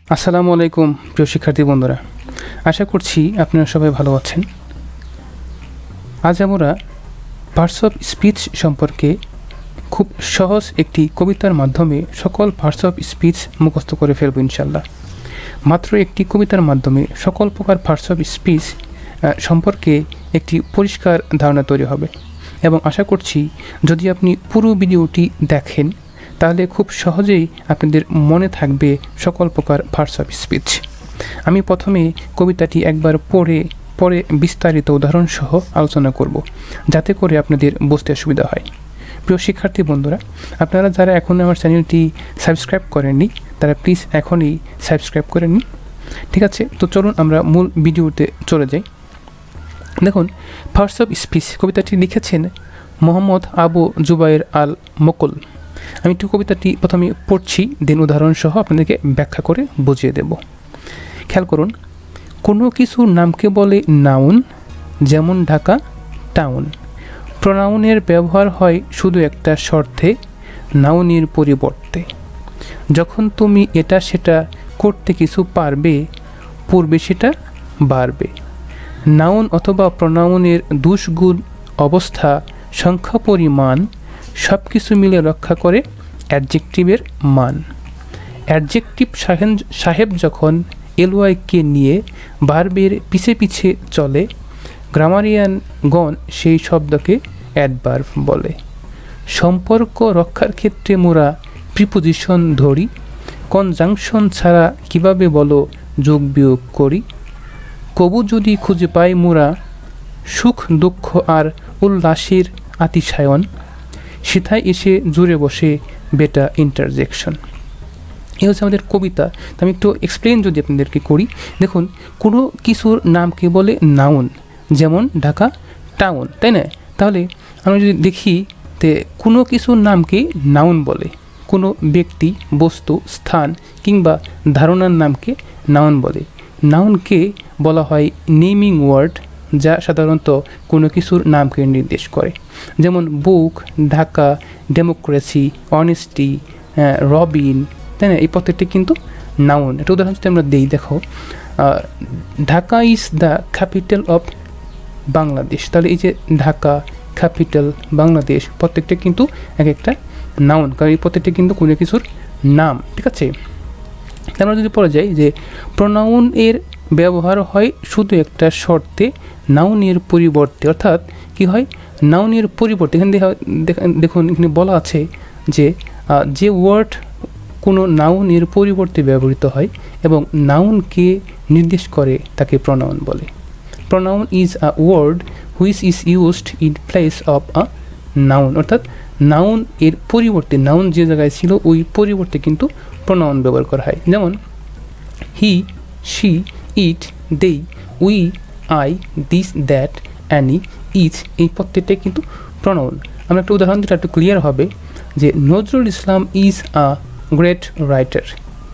আসসালামু আলাইকুম প্রিয় শিক্ষার্থী বন্ধুরা, আশা করছি আপনারা সবাই ভালো আছেন। আজ আমরা পার্টস অফ স্পিচ সম্পর্কে খুব সহজ একটি কবিতার মাধ্যমে সকল পার্টস অফ স্পিচ মুখস্থ করে ফেলব ইনশাল্লাহ। মাত্র একটি কবিতার মাধ্যমে সকল প্রকার পার্টস অফ স্পিচ সম্পর্কে একটি পরিষ্কার ধারণা তৈরি হবে এবং আশা করছি যদি আপনি পুরো ভিডিওটি দেখেন তাহলে খুব সহজেই আপনাদের মনে থাকবে সকল প্রকার পার্টস অফ স্পিচ। আমি প্রথমে কবিতাটি একবার পরে বিস্তারিত উদাহরণসহ আলোচনা করব, যাতে করে আপনাদের বুঝতে সুবিধা হয়। প্রিয় শিক্ষার্থী বন্ধুরা, আপনারা যারা এখনও আমার চ্যানেলটি সাবস্ক্রাইব করেননি তারা প্লিজ এখনই সাবস্ক্রাইব করে নিন। ঠিক আছে, তো চলুন আমরা মূল ভিডিওতে চলে যাই। দেখুন, পার্টস অফ স্পিচ কবিতাটি লিখেছেন মোহাম্মদ আবু জুবাইর আল মুকুল। আমি একটু কবিতাটি প্রথমে পড়ছি, দেন উদাহরণসহ আপনাদেরকে ব্যাখ্যা করে বুঝিয়ে দেব। খেয়াল করুন, কোনো কিছুর নামকে বলে নাউন, যেমন ঢাকা টাউন। প্রোনাউনের ব্যবহার হয় শুধু একটা শর্তে, নাউনের পরিবর্তে। যখন তুমি এটা সেটা করতে কিছু পারবে, পূর্বে সেটা বাড়বে। নাউন অথবা প্রোনাউনের দুষ্গুণ অবস্থা, সংখ্যা, পরিমাণ সব কিছু মিলে রক্ষা করে অ্যাডজেক্টিভের মান। অ্যাডজেক্টিভ সাহেব যখন এলওয়াইকে নিয়ে ভার্বের পিছে পিছে চলে, গ্রামারিয়ানগণ সেই শব্দকে অ্যাডভার্ব বলে। সম্পর্ক রক্ষার ক্ষেত্রে মোরা প্রিপোজিশন ধরি, কনজাংশন ছাড়া কিভাবে বলো যোগ বিয়োগ করি। কবু যদি খুঁজে পাই মোরা সুখ দুঃখ আর উল্লাসের আতিশায়ন, সেথায় এসে জুড়ে বসে বেটা ইন্টারজেকশন। এই হচ্ছে আমাদের কবিতা। তো আমি একটু এক্সপ্লেন যদি আপনাদেরকে করি। দেখুন, কোনো কিছুর নামকে বলে নাউন, যেমন ঢাকা টাউন, তাই না? তাহলে আমরা যদি দেখি যে কোনো কিছুর নামকে নাউন বলে, কোনো ব্যক্তি, বস্তু, স্থান কিংবা ধারণার নামকে নাউন বলে। নাউনকে বলা হয় নেমিং ওয়ার্ড, যা সাধারণত কোনো কিছুর নামকে নির্দেশ করে। যেমন বুক, ঢাকা, ডেমোক্রেসি, অনেস্টি, রবিন, তাই না? এই প্রত্যেকটি কিন্তু নাউন। একটা উদাহরণ যদি আমরা দিই, দেখো, Dhaka is the capital of Bangladesh. তাহলে এই যে ঢাকা, ক্যাপিটাল, বাংলাদেশ প্রত্যেকটা কিন্তু এক একটা নাউন, কারণ এই প্রত্যেকটা কিন্তু কোনো কিছুর নাম। ঠিক আছে, আমরা যদি পড়ে যাই যে প্রোনাউন এর ব্যবহার হয় শুধু একটা শর্তে, নাউনের পরিবর্তে। অর্থাৎ কি হয়, নাউনের পরিবর্তে। এখানে দেখুন, এখানে বলা আছে যে যে ওয়ার্ড কোনো নাউনের পরিবর্তে ব্যবহৃত হয় এবং নাউনকে নির্দেশ করে তাকে প্রোনাউন বলে। Pronoun is a word which is used in place of a noun. অর্থাৎ নাউন এর পরিবর্তে, নাউন যে জায়গায় ছিল ওই পরিবর্তে কিন্তু প্রোনাউন ব্যবহার করা হয়। যেমন he, she, it, they, we, I, this, that, any, each, এই প্রত্যেকটাই কিন্তু প্রোনাউন। আমরা একটা উদাহরণ দিলে একটু ক্লিয়ার হবে যে Nazrul Islam is a great writer.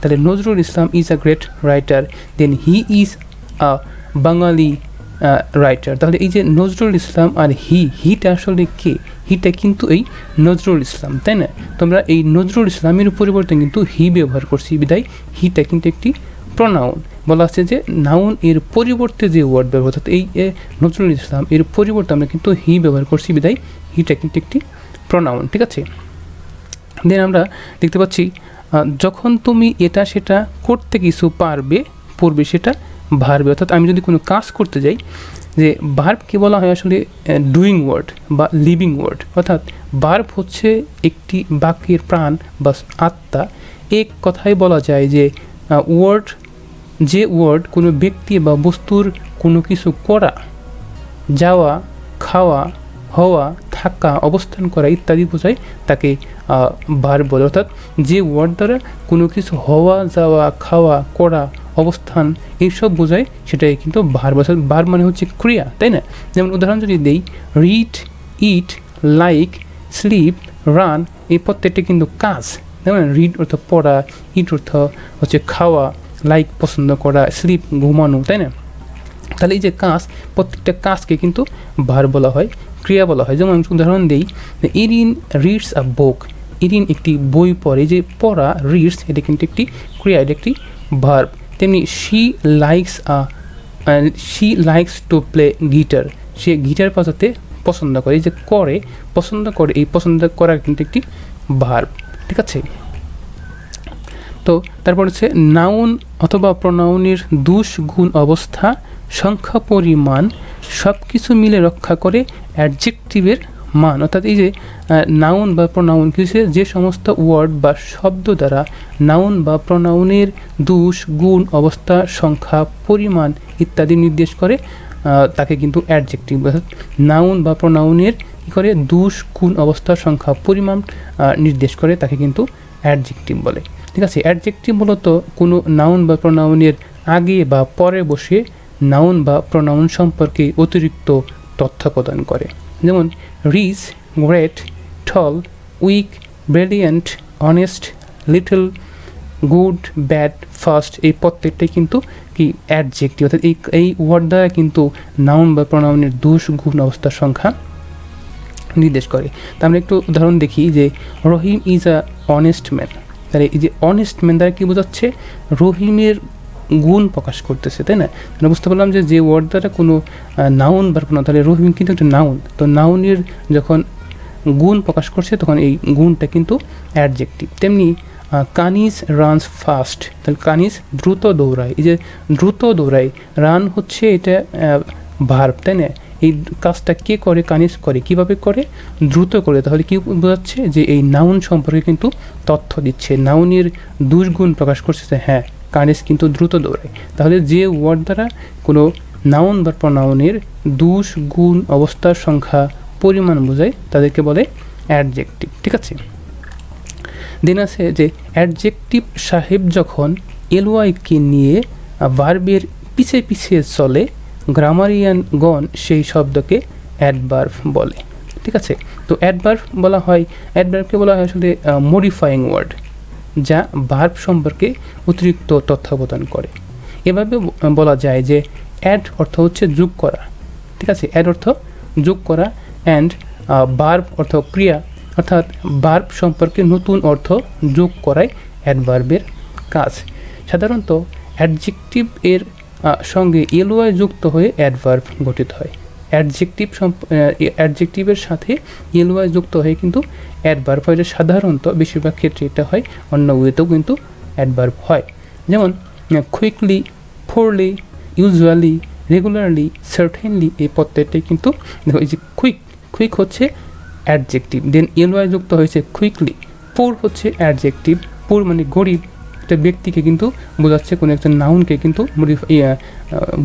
তাহলে Nazrul Islam is a great writer, then he is a Bengali writer. তাহলে এই যে নজরুল ইসলাম আর হিটা আসলে কে? হিটা কিন্তু এই নজরুল ইসলাম, তাই না? তোমরা এই নজরুল ইসলামের পরিবর্তে কিন্তু হি ব্যবহার করছি, বিদায় হিটা কিন্তু একটি প্রোনাউন। বলা আছে যে নাউন এর পরিবর্তে যে ওয়ার্ড ব্যবহার, অর্থাৎ এই নজরুল ইসলাম এর পরিবর্তে আমরা কিন্তু হি ব্যবহার করছি, বিদায় হিটা কিন্তু একটি প্রোনাউন। ঠিক আছে, দেন আমরা দেখতে পাচ্ছি যখন তুমি এটা সেটা করতে কিছু পারবে, পূর্বে সেটা ভার্ব। অর্থাৎ আমি যদি কোনো কাজ করতে যাই, যে ভার্বকে বলা হয় আসলে ডুইং ওয়ার্ড বা লিভিং ওয়ার্ড। অর্থাৎ ভার্ব হচ্ছে একটি বাক্যের প্রাণ বা আত্মা। এক কথায় বলা যায় যে ওয়ার্ড, যে ওয়ার্ড কোনো ব্যক্তি বা বস্তুর কোনো কিছু করা, যাওয়া, খাওয়া, হওয়া, থাকা, অবস্থান করা ইত্যাদি বোঝায়, তাকে ভার্ব বলে। অর্থাৎ যে ওয়ার্ড দ্বারা কোনো কিছু হওয়া, যাওয়া, খাওয়া, করা, অবস্থান এইসব বোঝায়, সেটাই কিন্তু ভার্ব। অর্থাৎ ভার্ব মানে হচ্ছে ক্রিয়া, তাই না? যেমন উদাহরণ যদি দেই, রিড, ইট, লাইক, স্লিপ, রান, এই প্রত্যেকটা কিন্তু কাজ। যেমন রিড অর্থ পড়া, ইট অর্থ হচ্ছে খাওয়া, লাইক পছন্দ করা, স্লিপ ঘুমানো, তাই না? তাহলে এই যে কাজ, প্রত্যেকটা কাজকে কিন্তু ভার্ব বলা হয়, ক্রিয়া বলা হয়। যেমন উদাহরণ দিই, ইরিন রিডস আ বুক, ইরিন একটি বই পড়ে, যে পড়া রিডস এটা কিন্তু একটি ক্রিয়া, এটা একটি ভার্ব। তেমনি she likes to play guitar, say guitar বাজাতে পছন্দ করে, এই যে করে পছন্দ করে, এই পছন্দ করা কিন্তু একটি ভার্ব, ঠিক আছে। তো তারপর হচ্ছে নাউন অথবা প্রনাউনের দোষ, গুণ, অবস্থা, সংখ্যা, পরিমাণ সব কিছু মিলে রক্ষা করে অ্যাডজেক্টিভের মান। অর্থাৎ এই যে নাউন বা প্রনাউন কিছু যে সমস্ত ওয়ার্ড বা শব্দ দ্বারা নাউন বা প্রনাউনের দোষ, গুণ, অবস্থা, সংখ্যা, পরিমাণ ইত্যাদি নির্দেশ করে তাকে কিন্তু অ্যাডজেক্টিভ। নাউন বা প্রনাউনের কী করে দোষ, গুণ, অবস্থা, সংখ্যা, পরিমাণ নির্দেশ করে তাকে কিন্তু অ্যাডজেক্টিভ বলে, ঠিক আছে। অ্যাডজেক্টিভ মূলত কোনো নাউন বা প্রনাউনের আগে বা পরে বসে নাউন বা প্রনাউন সম্পর্কে অতিরিক্ত তথ্য প্রদান করে। যেমন rich, great, tall, weak, brilliant, honest, little, good, bad, fast এই প্রত্যেকটাই কিন্তু কি অ্যাডজেক্টিভ, অর্থাৎ এই ওয়ার্ড দ্বারা কিন্তু নাউন বা প্রনাউনের দোষ, গুণ, অবস্থার সংখ্যা নির্দেশ করে। তা আমরা একটু উদাহরণ দেখি যে রহিম ইজ আ অনেস্ট ম্যান। তাহলে এই যে অনেস্ট ম্যান দ্বারা কী বোঝাচ্ছে, রহিমের গুণ প্রকাশ করতেছে, তাই না। আমরা বুঝতে পারলাম যে ওয়ার্ড দ্বারা কোনো নাউন বা কোনো, তাহলে রহিম কিন্তু একটা নাউন, তো নাউনের যখন গুণ প্রকাশ করছে তখন এই গুণটা কিন্তু অ্যাডজেক্টিভ। তেমনি কানিজ রানস ফাস্ট, তাহলে কানিজ দ্রুত দৌড়ায়, এই যে দ্রুত দৌড়ায়, রান হচ্ছে এটা ভার্ব, তাই না। এই কাজটা কে করে, কানিজ করে, কিভাবে করে, দ্রুত করে। তাহলে কি বোঝাচ্ছে যে এই নাউন সম্পর্কে কিন্তু তথ্য দিচ্ছে, নাউনের দুষ্গুণ প্রকাশ করছে যে হ্যাঁ কানিজ কিন্তু দ্রুত দৌড়ায়। তাহলে যে ওয়ার্ড দ্বারা কোনো নাউন বা প্রনাউনের দোষ, গুণ, অবস্থার সংখ্যা, পরিমাণ বোঝায় তাদেরকে বলে অ্যাডজেক্টিভ, ঠিক আছে। দেন আছে যে অ্যাডজেক্টিভ সাহেব যখন এলওয়াইকে নিয়ে ভার্বের পিছে পিছে চলে, গ্রামারিয়ানগণ সেই শব্দকে অ্যাডভার্ব বলে, ঠিক আছে। তো অ্যাডভার্বকে বলা হয় আসলে মডিফাইং ওয়ার্ড, যা ভার্ব সম্পর্কে অতিরিক্ত তথ্য প্রদান করে। এভাবে বলা যায় যে অ্যাড অর্থ হচ্ছে যোগ করা, ঠিক আছে। অ্যাড অর্থ যোগ করা, অ্যান্ড ভার্ব অর্থ ক্রিয়া, অর্থাৎ ভার্ব সম্পর্কে নতুন অর্থ যোগ করাই অ্যাডভার্বের কাজ। সাধারণত অ্যাডজেক্টিভ এর সঙ্গে এলওয়াই যুক্ত হয়ে অ্যাডভার্ব গঠিত হয়। অ্যাডজেক্টিভের সাথে এলওয়াই যুক্ত হয়ে কিন্তু অ্যাডভার্ব হয়, যে সাধারণত বেশিরভাগ ক্ষেত্রে এটা হয়, অন্য ওয়েতেও কিন্তু অ্যাডভার্ব হয়। যেমন কুইকলি, ফোরলি, ইউজুয়ালি, রেগুলারলি, সার্টেনলি এই প্রত্যেকটাই কিন্তু দেখো, এই যে কুইক হচ্ছে অ্যাডজেক্টিভ, দেন এলওয়াই যুক্ত হয়েছে কুইকলি। পোর হচ্ছে অ্যাডজেক্টিভ, পোর মানে গরিব, একটা ব্যক্তিকে কিন্তু বোঝাচ্ছে, কোনো একটা নাউনকে কিন্তু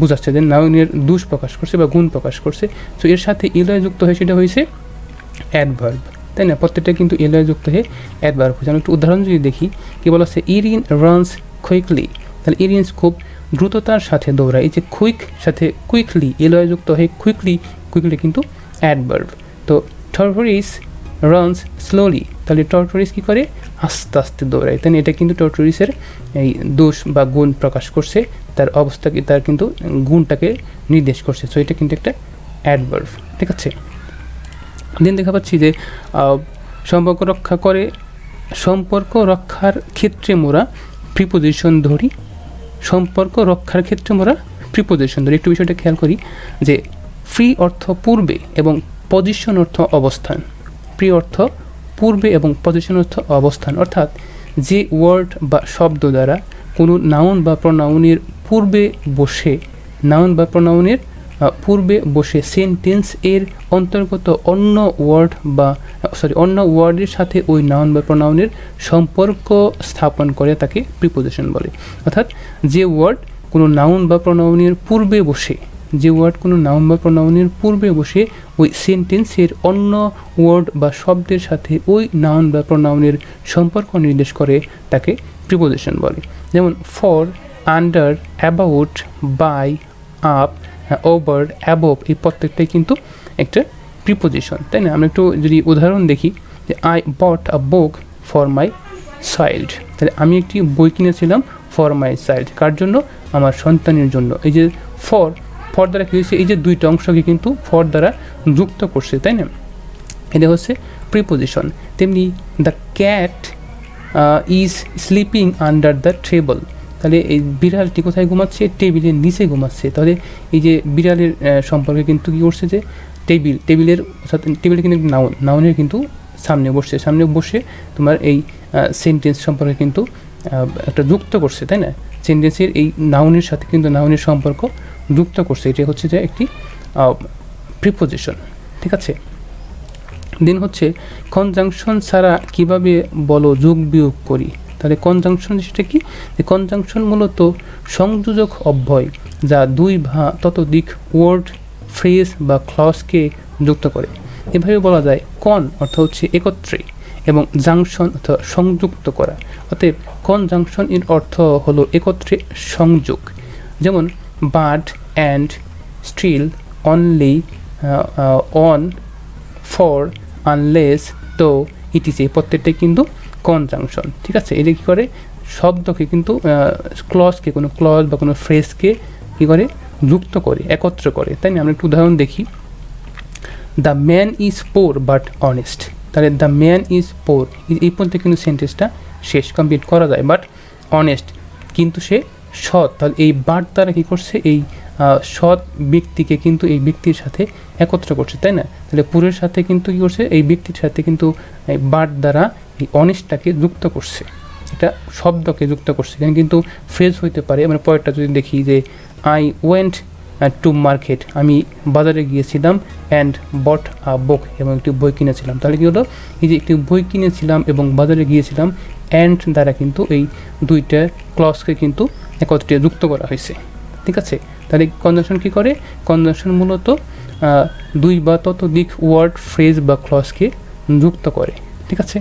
বোঝাচ্ছে, যে নাউনের দোষ প্রকাশ করছে বা গুণ প্রকাশ করছে। তো এর সাথে এলওয়াই যুক্ত হয়ে সেটা হয়েছে অ্যাডভার্ব, তাই না। প্রত্যেকটা কিন্তু এলওয়াই যুক্ত হয়ে অ্যাডভার্ব হয়েছে। আমি একটু উদাহরণ যদি দেখি, কি বলা হচ্ছে, ইরিন রানস কুইকলি, তাহলে ইরিন খুব দ্রুততার সাথে দৌড়ায়, এই যে কুইক সাথে কুইকলি এলওয়াই যুক্ত হয়ে কুইকলি কিন্তু অ্যাডভার্ব। তো টর্টোরিস রানস স্লোলি, তাহলে টর্টোরিস কী করে, আস্তে আস্তে দৌড়ায়, তাই এটা কিন্তু টর্টোরিসের এই দোষ বা গুণ প্রকাশ করছে, তার অবস্থাকে, তার কিন্তু গুণটাকে নির্দেশ করছে। সো এটা কিন্তু একটা অ্যাডভার্ব, ঠিক আছে। দেন দেখা পাচ্ছি যে সম্পর্ক রক্ষার ক্ষেত্রে মোরা প্রিপোজিশন ধরি, সম্পর্ক রক্ষার ক্ষেত্রে মোরা প্রিপোজিশন ধরি। একটু বিষয়টা খেয়াল করি যে ফ্রি অর্থ পূর্বে এবং পজিশন অর্থ অবস্থান, প্রি অর্থ পূর্বে এবং পজিশন অর্থ অবস্থান, অর্থাৎ যে ওয়ার্ড বা শব্দ দ্বারা কোনো নাউন বা প্রনাউনের পূর্বে বসে সেন্টেন্স এর অন্তর্গত অন্য ওয়ার্ডের সাথে ওই নাউন বা প্রনাউনের সম্পর্ক স্থাপন করে তাকে প্রিপোজিশন বলে। অর্থাৎ যে ওয়ার্ড কোনো নাউন বা প্রনাউনের পূর্বে বসে ওই সেন্টেন্সের অন্য ওয়ার্ড বা শব্দের সাথে ওই নাউন বা প্রনাউনের সম্পর্ক নির্দেশ করে তাকে প্রিপোজিশন বলে। যেমন for, under, about, by, up, over, above এই প্রত্যেকটাই কিন্তু একটা প্রিপোজিশন, তাই না। আমরা একটু যদি উদাহরণ দেখি, যে I bought a book for my child, তাহলে আমি একটি বই কিনেছিলাম ফর মাই চাইল্ড, কার জন্য, আমার সন্তানের জন্য। এই যে ফর দ্বারা কী হয়েছে, এই যে দুইটা অংশকে কিন্তু ফর দ্বারা যুক্ত করছে, তাই না। এটা হচ্ছে প্রিপোজিশন, তেমনি the cat is sleeping under the table, তাহলে এই বিড়ালটি কোথায় ঘুমাচ্ছে? টেবিলের নিচে ঘুমাচ্ছে। তাহলে এই যে বিড়ালের সম্পর্কে কিন্তু কী করছে যে টেবিলের অর্থাৎ টেবিলে কিন্তু নাউনের কিন্তু সামনে বসে তোমার এই সেন্টেন্স সম্পর্কে কিন্তু একটা যুক্ত করছে, তাই না? সেন্টেন্সের এই নাউনের সাথে কিন্তু নাউনের সম্পর্ক যুক্ত করছে, এটা হচ্ছে যে একটি প্রিপোজিশন, ঠিক আছে। দেন হচ্ছে কনজাংশন ছাড়া কিভাবে বলো যোগ বিয়োগ করি। তাহলে কনজাংশন সেটা কি? কনজাংশন মূলত সংযোজক অব্যয় যা দুই বা ততোধিক ওয়ার্ড, ফ্রেজ বা ক্লজকে যুক্ত করে। এভাবে বলা যায় কন অর্থ হচ্ছে একত্রে এবং জাংশন অর্থ সংযুক্ত করা। অতএব কনজাংশন এর অর্থ হলো একত্রে সংযোগ, যেমন but, and, still, only, on, for, unless, তো, ইটিসি প্রত্যেকটাই কিন্তু কনজাংশন, ঠিক আছে। এটা কী করে? শব্দকে কিন্তু ক্লজকে, কোনো ক্লজ বা কোনো ফ্রেজকে কী করে? যুক্ত করে, একত্র করে, তাই না? আমরা একটু উদাহরণ দেখি। The man is poor but honest, তাহলে দ্য ম্যান ইজ পোর এই পর্যন্ত কিন্তু সেন্টেন্সটা শেষ কমপ্লিট করা যায়, বাট অনেস্ট কিন্তু সে সৎ, তাহলে এই বাট দ্বারা কী করছে? এই সৎ ব্যক্তিকে কিন্তু এই ব্যক্তির সাথে একত্র করছে, তাই না? তাহলে পুরের সাথে কিন্তু কী করছে? এই ব্যক্তির সাথে কিন্তু এই বাট দ্বারা এই অনেস্টটাকে যুক্ত করছে, এটা শব্দকে যুক্ত করছে। এখানে কিন্তু ফ্রেজ হইতে পারে। আমরা পরেরটা যদি দেখি যে আই ওয়েন্ট টু মার্কেট, আমি বাজারে গিয়েছিলাম, অ্যান্ড বট আ বুক, এবং একটি বই কিনেছিলাম। তাহলে কী হলো? এই যে একটি বই কিনেছিলাম এবং বাজারে গিয়েছিলাম, অ্যান্ড দ্বারা কিন্তু এই দুইটা ক্লজকে কিন্তু একত্রে যুক্ত করা হয়েছে, ঠিক আছে। তাহলে কনজাংশন কী করে? কনজাংশন মূলত দুই বা ততোধিক ওয়ার্ড, ফ্রেজ বা ক্লজকে যুক্ত করে, ঠিক আছে।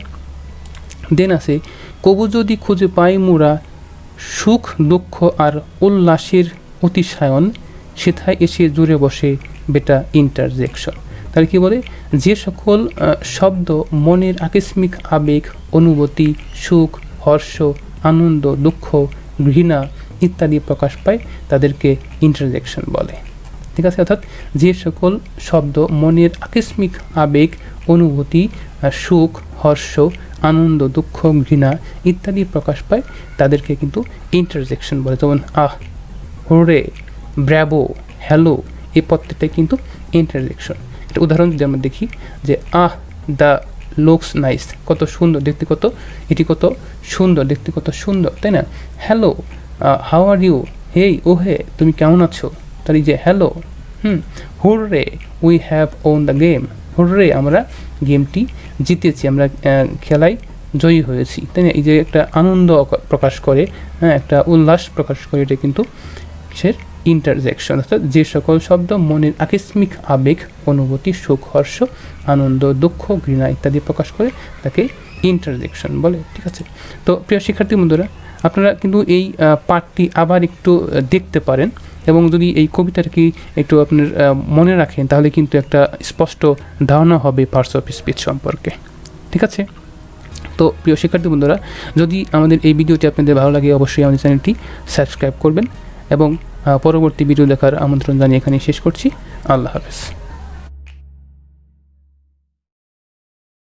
দেন আছে কবু যদি খুঁজে পাই মোরা সুখ, দুঃখ আর উল্লাসের অতিশায়ন, সেথায় এসে জুড়ে বসে বেটা ইন্টারজেকশন। তাহলে কী বলে? যে সকল শব্দ মনের আকস্মিক আবেগ, অনুভূতি, সুখ, হর্ষ, আনন্দ, দুঃখ, ঘৃণা ইত্যাদি প্রকাশ পায় তাদেরকে ইন্টারজেকশন বলে, ঠিক আছে। অর্থাৎ যে সকল শব্দ মনের আকস্মিক আবেগ, অনুভূতি, সুখ, হর্ষ, আনন্দ, দুঃখ, ঘৃণা ইত্যাদি প্রকাশ পায় তাদেরকে কিন্তু ইন্টারজেকশন বলে। যেমন আহ, হোরে, ব্র্যাভো, হ্যালো এই প্রত্যেকটাই কিন্তু ইন্টারজেকশন। এটা উদাহরণ যদি আমরা দেখি যে আহ দ্য লুকস নাইস, কত সুন্দর দেখতে, এটি কত সুন্দর দেখতে, কত সুন্দর, তাই না? Hello, how are you, hey ও হে তুমি কেমন আছো, তার এই যে hello. Hurray, we have won the game, hurray আমরা গেমটি জিতেছি, আমরা খেলায় জয়ী হয়েছি, তাই না? এই যে একটা আনন্দ প্রকাশ করে, একটা উল্লাস প্রকাশ করে, এটা কিন্তু কিসের? ইন্টারজেকশন। অর্থাৎ যে সকল শব্দ মনের আকস্মিক আবেগ, অনুভূতি, সুখ, হর্ষ, আনন্দ, দুঃখ, ঘৃণা ইত্যাদি প্রকাশ করে তাকে ইন্টারজেকশন বলে, ঠিক আছে। তো প্রিয় শিক্ষার্থী বন্ধুরা, আপনারা কিন্তু এই পাঠটি আবার একটু দেখতে পারেন, এবং যদি এই কবিতাটাকে একটু আপনার মনে রাখেন তাহলে কিন্তু একটা স্পষ্ট ধারণা হবে পার্টস অফ স্পিচ সম্পর্কে, ঠিক আছে। তো প্রিয় শিক্ষার্থী বন্ধুরা, যদি আমাদের এই ভিডিওটি আপনাদের ভালো লাগে অবশ্যই আমাদের চ্যানেলটি সাবস্ক্রাইব করবেন, এবং পরবর্তী ভিডিও দেখার আমন্ত্রণ জানিয়ে এখানে শেষ করছি। আল্লাহ হাফেজ।